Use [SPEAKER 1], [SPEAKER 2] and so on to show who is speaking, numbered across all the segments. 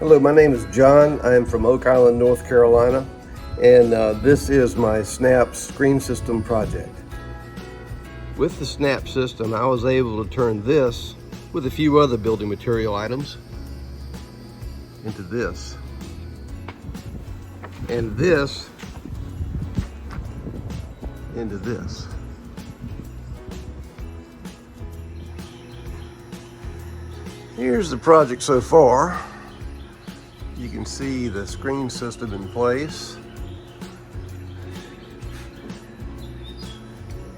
[SPEAKER 1] Hello, my name is John. I am from Oak Island, North Carolina, and this is my SNAPP screen system project. With the SNAPP system, I was able to turn this, with a few other building material items, into this. And this into this. Here's the project so far. You can see the screen system in place.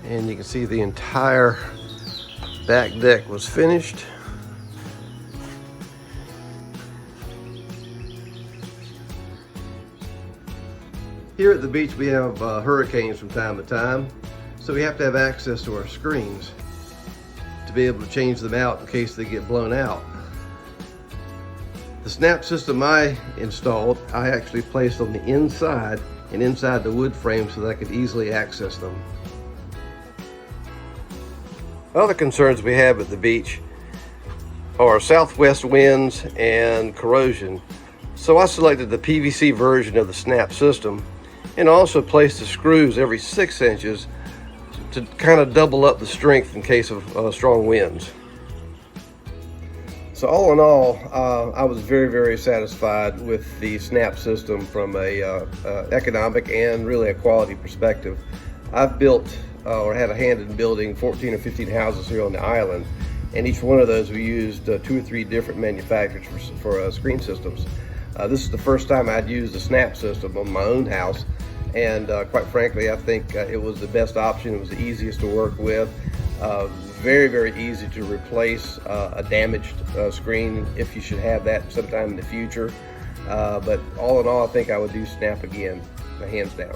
[SPEAKER 1] And you can see the entire back deck was finished. Here at the beach we have hurricanes from time to time, so we have to have access to our screens to be able to change them out in case they get blown out. The SNAPP system I installed, I actually placed on the inside and inside the wood frame so that I could easily access them. Other concerns we have at the beach are southwest winds and corrosion. So I selected the PVC version of the SNAPP system and also placed the screws every 6 inches to kind of double up the strength in case of strong winds. So all in all, I was very satisfied with the SNAPP system from a economic and really a quality perspective. I've built or had a hand in building 14 or 15 houses here on the island, and each one of those we used 2 or 3 different manufacturers for screen systems. This is the first time I'd used the SNAPP system on my own house, and quite frankly I think it was the best option. It was the easiest to work with. Very easy to replace a damaged screen if you should have that sometime in the future. But all in all, I think I would do SNAPP again, hands down.